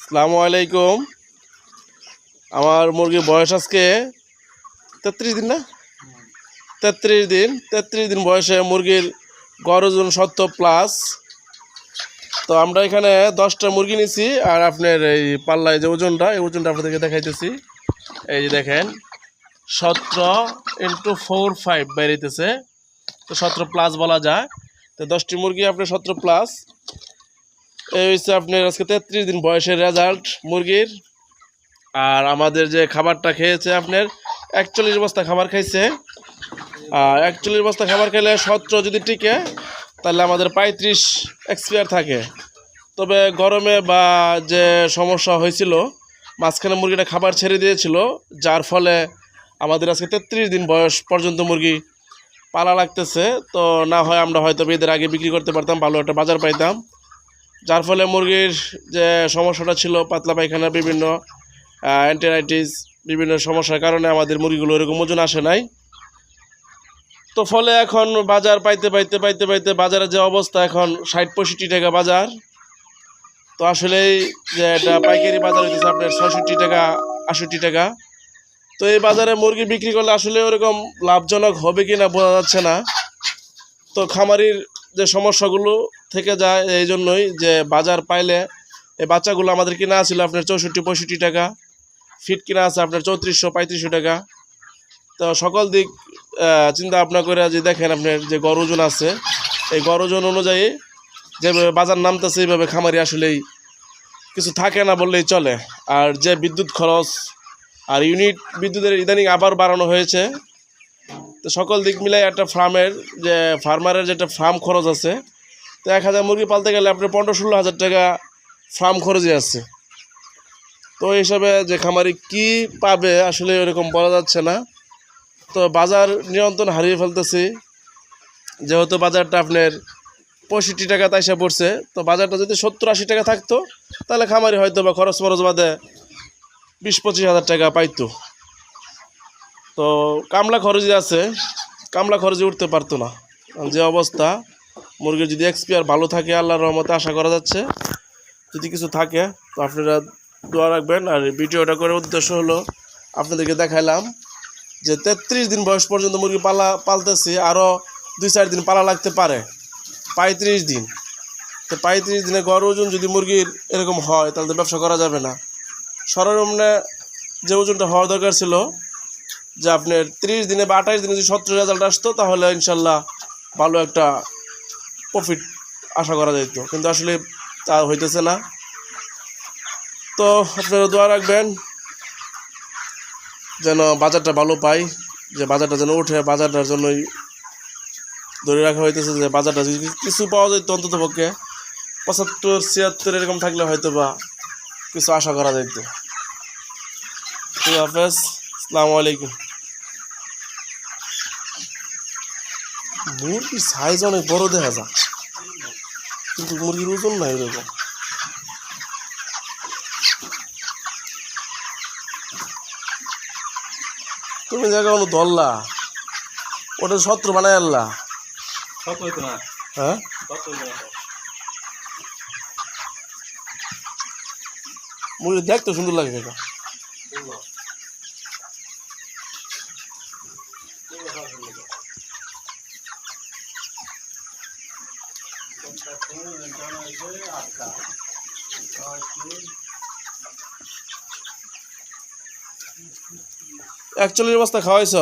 আসসালামু আলাইকুম। আমার মুরগির বয়স আজকে 33 দিন না, 33 দিন বয়সে মুরগির গড় ওজন 70+। তো আমরা এখানে 10টা মুরগি নিছি। আর আপনার এই পাল্লায় যে ওজনটা, এই ওজনটা আপনাদেরকে দেখাইতেছি। এই যে দেখেন 17 × 4 5 বেরিয়েছে। তো 17+ বলা যায়। তো 10টি মুরগি আপনার 17+। এই হচ্ছে আপনার আজকে 33 দিন বয়সের রেজাল্ট মুরগির। আর আমাদের যে খাবারটা খেয়েছে আপনার 41 বস্তা খাবার খাইছে। আর 41 বস্তা খাবার খেলে 17 যদি টিকে তাহলে আমাদের 35 এক্সপায়ার থাকে। তবে গরমে বা যে সমস্যা হয়েছিল, মাঝখানে মুরগিটা খাবার ছেড়ে দিয়েছিল, যার ফলে আমাদের আজকে 33 দিন বয়স পর্যন্ত মুরগি পালা লাগতেছে। তো না হয় আমরা হয়তো ঈদের আগে বিক্রি করতে পারতাম, ভালো একটা বাজার পাইতাম। যার ফলে মুরগির যে সমস্যাটা ছিল, পাতলা পায়খানা, বিভিন্ন অ্যান্টিরাইটিস, বিভিন্ন সমস্যার কারণে আমাদের মুরগিগুলো এরকম ওজন আসে নাই। তো ফলে এখন বাজার পাইতে বাজারের যে অবস্থা, এখন 60-65 টাকা বাজার। তো আসলেই যে এটা পাইকারি বাজার হইতেছে আপনার 66 টাকা 68 টাকা। তো এই বাজারে মুরগি বিক্রি করলে আসলে ওরকম লাভজনক হবে কি না বোঝা যাচ্ছে না। তো খামারির যে সমস্যাগুলো থেকে যায়, এই জন্যই যে বাজার পাইলে এই বাচ্চাগুলো আমাদের কিনা ছিল আপনার 64-65 টাকা, ফিট কিনা আছে আপনার 3400-3500 টাকা। তো সকল দিক চিন্তা ভাবনা করে যে দেখেন আপনার যে গড় ওজন আছে, এই গড় ওজন অনুযায়ী যেভাবে বাজার নামতেছে, এইভাবে খামারি আসলেই কিছু থাকে না বললেই চলে। আর যে বিদ্যুৎ খরচ আর ইউনিট বিদ্যুতের ইদানিং আবার বাড়ানো হয়েছে। তো সকল দিক মিলাই একটা ফার্মারের যেটা ফার্ম খরচ আছে, তো 1000 মুরগি পালতে গেলে আপনার 15-16 হাজার টাকা ফার্ম খরচই আছে। তো এই হিসাবে যে খামারি কি পাবে আসলে ওরকম বলা যাচ্ছে না। তো বাজার নিয়ন্ত্রণ হারিয়ে ফেলতেছি, যেহেতু বাজারটা আপনার 65 টাকা তাইসা পড়ছে। তো বাজারটা যদি 70-80 টাকা থাকতো তাহলে খামারি হয়তো বা খরচ বাদে 20-25 হাজার টাকা পাইতো। তো কামলা খরচই আছে, কামলা খরচে উঠতে পারতো না। যে অবস্থা, মুরগির যদি এক্সপায়ার ভালো থাকে আল্লাহর রহমতে আশা করা যাচ্ছে। যদি কিছু থাকে তো আপনারা দোয়া রাখবেন। আর ভিডিওটা করে উদ্দেশ্য হলো আপনাদেরকে দেখাইলাম যে 33 দিন বয়স পর্যন্ত মুরগি পালতেছি, আরও 2-4 দিন পালা লাগতে পারে, 35 দিন। তো 35 দিনে গড় ওজন যদি মুরগির এরকম হয় তাহলে তো ব্যবসা করা যাবে না। সর্বনিম্নে যে ওজনটা হওয়ার দরকার ছিল, যে আপনার 30 দিনে বা 28 দিনে যদি 17 রেজাল্ট আসতো তাহলে ইনশাল্লাহ ভালো একটা প্রফিট আশা করা যেত, কিন্তু আসলে তা হইতেছে না। তো আপনারা দোয়া রাখবেন যেন বাজারটা ভালো পাই, যে বাজারটা যেন ওঠে। বাজারটার জন্যই ধরে রাখা হইতেছে যে বাজারটা যদি কিছু পাওয়া যেত, অন্তত পক্ষে 75-76 এরকম থাকলে হয়তো বা কিছু আশা করা যেত। ঠিক হাফেজ, আসসালামু আলাইকুম। মুরগির সাইজ অনেক বড় দেখা যায়, কিন্তু মুরগির ওজন নাই এরকম। তুমি জায়গা কোনো ধরলা, ওটা 17 বানাই আনলা। হ্যাঁ, মুরগি দেখতে সুন্দর লাগে দেখা। একচল্লিশ বস্তা খাওয়াইছ?